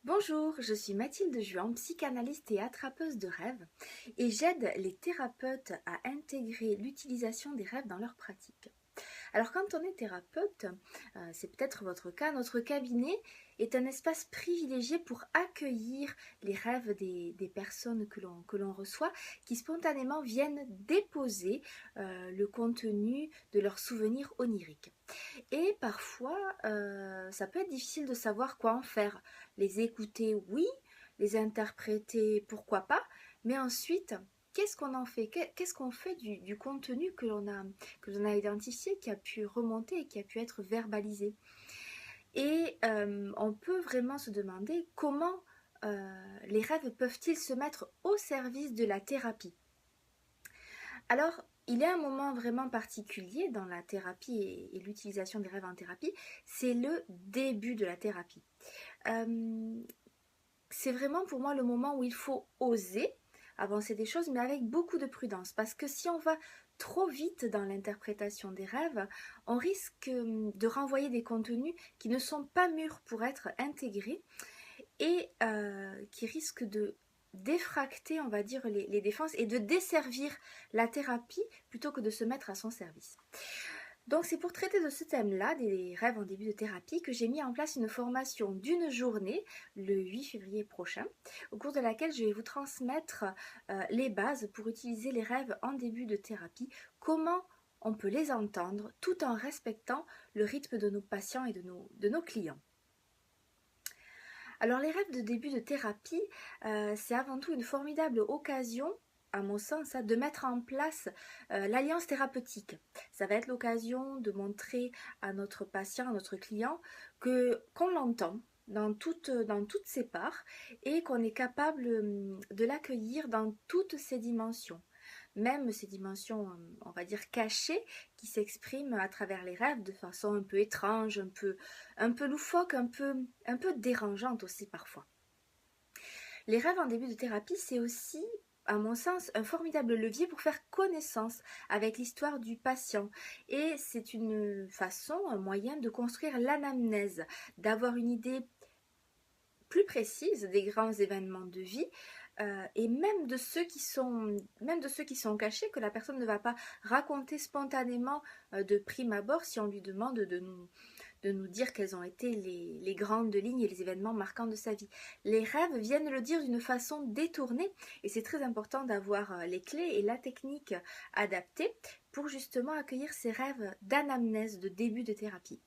Bonjour, je suis Mathilde Juan, psychanalyste et attrapeuse de rêves, et j'aide les thérapeutes à intégrer l'utilisation des rêves dans leur pratique. Alors quand on est thérapeute, c'est peut-être votre cas, notre cabinet est un espace privilégié pour accueillir les rêves des personnes que l'on reçoit, qui spontanément viennent déposer le contenu de leurs souvenirs oniriques. Et parfois, ça peut être difficile de savoir quoi en faire. Les écouter, oui, les interpréter, pourquoi pas, mais ensuite, qu'est-ce qu'on en fait? Qu'est-ce qu'on fait du contenu que l'on a identifié, qui a pu remonter et qui a pu être verbalisé? Et on peut vraiment se demander comment les rêves peuvent-ils se mettre au service de la thérapie? Alors, il y a un moment vraiment particulier dans la thérapie et l'utilisation des rêves en thérapie, c'est le début de la thérapie. C'est vraiment pour moi le moment où il faut oser avancer des choses, mais avec beaucoup de prudence, parce que si on va trop vite dans l'interprétation des rêves, on risque de renvoyer des contenus qui ne sont pas mûrs pour être intégrés et qui risquent de défracter, on va dire, les défenses et de desservir la thérapie plutôt que de se mettre à son service. Donc c'est pour traiter de ce thème-là, des rêves en début de thérapie, que j'ai mis en place une formation d'une journée, le 8 février prochain, au cours de laquelle je vais vous transmettre les bases pour utiliser les rêves en début de thérapie, comment on peut les entendre tout en respectant le rythme de nos patients et de nos clients. Alors les rêves de début de thérapie, c'est avant tout une formidable occasion, à mon sens, de mettre en place l'alliance thérapeutique. Ça va être l'occasion de montrer à notre patient, à notre client, qu'on l'entend dans toutes ses parts et qu'on est capable de l'accueillir dans toutes ses dimensions. Même ces dimensions, on va dire, cachées, qui s'expriment à travers les rêves de façon un peu étrange, un peu loufoque, un peu dérangeante aussi parfois. Les rêves en début de thérapie, c'est aussi, à mon sens, un formidable levier pour faire connaissance avec l'histoire du patient. Et c'est une façon, un moyen de construire l'anamnèse, d'avoir une idée plus précise des grands événements de vie et même de ceux qui sont cachés, que la personne ne va pas raconter spontanément de prime abord si on lui demande de nous dire quelles ont été les grandes lignes et les événements marquants de sa vie. Les rêves viennent le dire d'une façon détournée et c'est très important d'avoir les clés et la technique adaptée pour justement accueillir ces rêves d'anamnèse, de début de thérapie.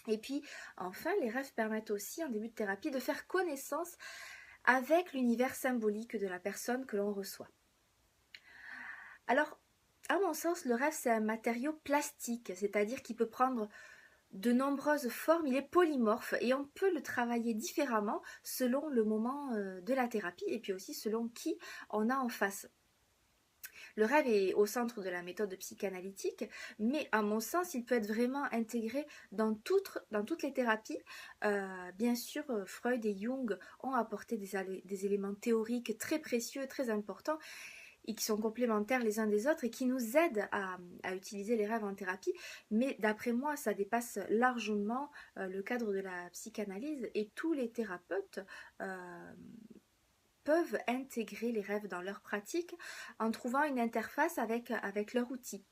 Et puis, enfin, les rêves permettent aussi, en début de thérapie, de faire connaissance avec l'univers symbolique de la personne que l'on reçoit. Alors, à mon sens, le rêve, c'est un matériau plastique, c'est-à-dire qu'il peut prendre de nombreuses formes, il est polymorphe et on peut le travailler différemment selon le moment de la thérapie et puis aussi selon qui on a en face. Le rêve est au centre de la méthode psychanalytique, mais à mon sens, il peut être vraiment intégré dans toutes les thérapies. Bien sûr, Freud et Jung ont apporté des éléments théoriques très précieux, très importants, et qui sont complémentaires les uns des autres et qui nous aident à utiliser les rêves en thérapie. Mais d'après moi, ça dépasse largement le cadre de la psychanalyse et tous les thérapeutes peuvent intégrer les rêves dans leur pratique en trouvant une interface avec leur outil.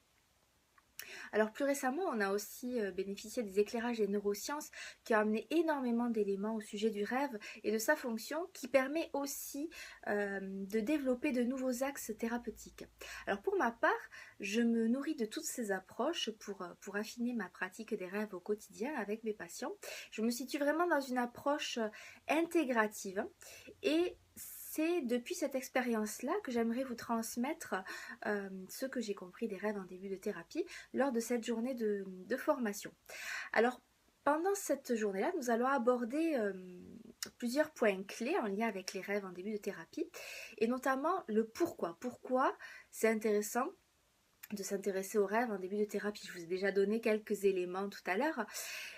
Alors plus récemment, on a aussi bénéficié des éclairages des neurosciences qui ont amené énormément d'éléments au sujet du rêve et de sa fonction qui permet aussi de développer de nouveaux axes thérapeutiques. Alors pour ma part, je me nourris de toutes ces approches pour affiner ma pratique des rêves au quotidien avec mes patients. Je me situe vraiment dans une approche intégrative et c'est depuis cette expérience-là que j'aimerais vous transmettre ce que j'ai compris des rêves en début de thérapie lors de cette journée de formation. Alors, pendant cette journée-là, nous allons aborder plusieurs points clés en lien avec les rêves en début de thérapie et notamment le pourquoi. Pourquoi c'est intéressant de s'intéresser aux rêves en début de thérapie. Je vous ai déjà donné quelques éléments tout à l'heure,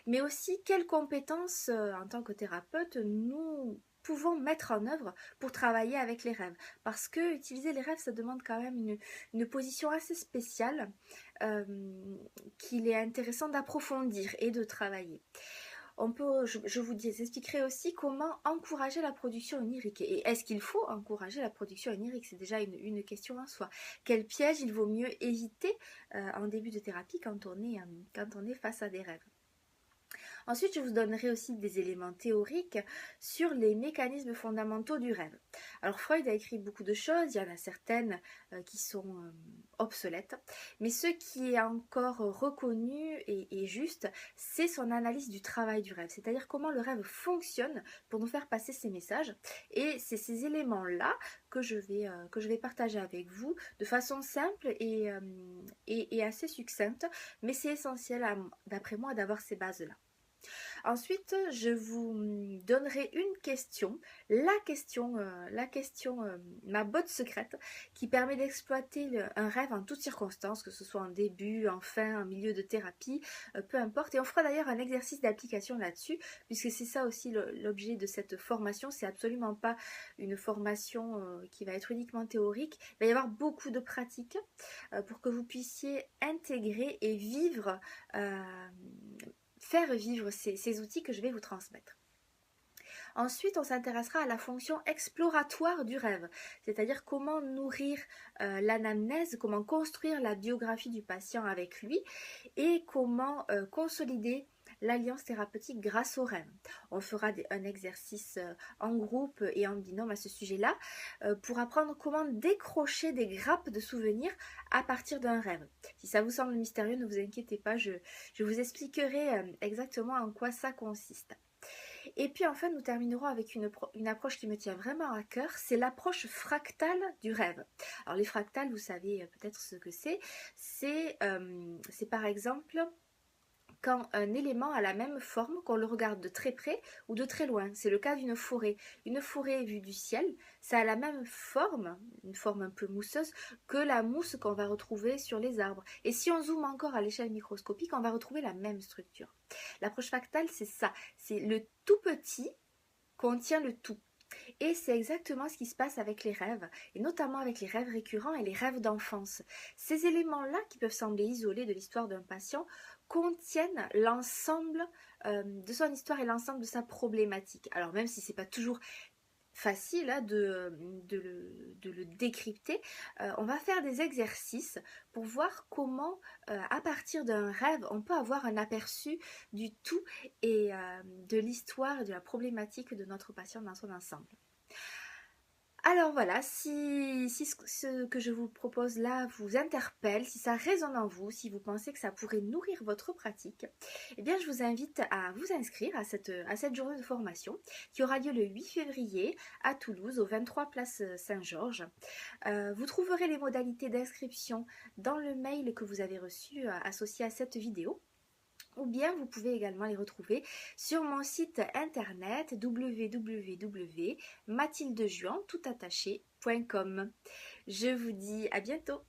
mais aussi quelles compétences en tant que thérapeute nous pouvons mettre en œuvre pour travailler avec les rêves. Parce que utiliser les rêves, ça demande quand même une position assez spéciale qu'il est intéressant d'approfondir et de travailler. je vous expliquerai aussi comment encourager la production onirique. Et est-ce qu'il faut encourager la production onirique? C'est déjà une question en soi. Quel piège il vaut mieux éviter en début de thérapie quand on est face à des rêves? Ensuite, je vous donnerai aussi des éléments théoriques sur les mécanismes fondamentaux du rêve. Alors Freud a écrit beaucoup de choses, il y en a certaines qui sont obsolètes, mais ce qui est encore reconnu et juste, c'est son analyse du travail du rêve, c'est-à-dire comment le rêve fonctionne pour nous faire passer ces messages. Et c'est ces éléments-là que je vais partager avec vous de façon simple et assez succincte, mais c'est essentiel d'après moi d'avoir ces bases-là. Ensuite, je vous donnerai une question, ma botte secrète, qui permet d'exploiter un rêve en toutes circonstances, que ce soit en début, en fin, en milieu de thérapie, peu importe. Et on fera d'ailleurs un exercice d'application là-dessus, puisque c'est ça aussi l'objet de cette formation. C'est absolument pas une formation qui va être uniquement théorique. Il va y avoir beaucoup de pratiques pour que vous puissiez intégrer et vivre faire vivre ces outils que je vais vous transmettre. Ensuite, on s'intéressera à la fonction exploratoire du rêve, c'est-à-dire comment nourrir l'anamnèse, comment construire la biographie du patient avec lui et comment consolider l'alliance thérapeutique grâce au rêve. On fera un exercice en groupe et en binôme à ce sujet-là pour apprendre comment décrocher des grappes de souvenirs à partir d'un rêve. Si ça vous semble mystérieux, ne vous inquiétez pas, je vous expliquerai exactement en quoi ça consiste. Et puis enfin, nous terminerons avec une approche qui me tient vraiment à cœur, c'est l'approche fractale du rêve. Alors les fractales, vous savez peut-être ce que c'est. C'est par exemple quand un élément a la même forme, qu'on le regarde de très près ou de très loin. C'est le cas d'une forêt. Une forêt vue du ciel, ça a la même forme, une forme un peu mousseuse, que la mousse qu'on va retrouver sur les arbres. Et si on zoome encore à l'échelle microscopique, on va retrouver la même structure. L'approche fractale, c'est ça. C'est le tout petit contient le tout. Et c'est exactement ce qui se passe avec les rêves, et notamment avec les rêves récurrents et les rêves d'enfance. Ces éléments-là, qui peuvent sembler isolés de l'histoire d'un patient, contiennent l'ensemble de son histoire et l'ensemble de sa problématique. Alors même si c'est pas toujours facile de le décrypter, on va faire des exercices pour voir comment à partir d'un rêve on peut avoir un aperçu du tout et de l'histoire et de la problématique de notre patient dans son ensemble. Alors voilà, si ce que je vous propose là vous interpelle, si ça résonne en vous, si vous pensez que ça pourrait nourrir votre pratique, eh bien je vous invite à vous inscrire à cette journée de formation qui aura lieu le 8 février à Toulouse, au 23 place Saint-Georges. Vous trouverez les modalités d'inscription dans le mail que vous avez reçu associé à cette vidéo. Ou bien vous pouvez également les retrouver sur mon site internet www.mathildejuan.com. Je vous dis à bientôt.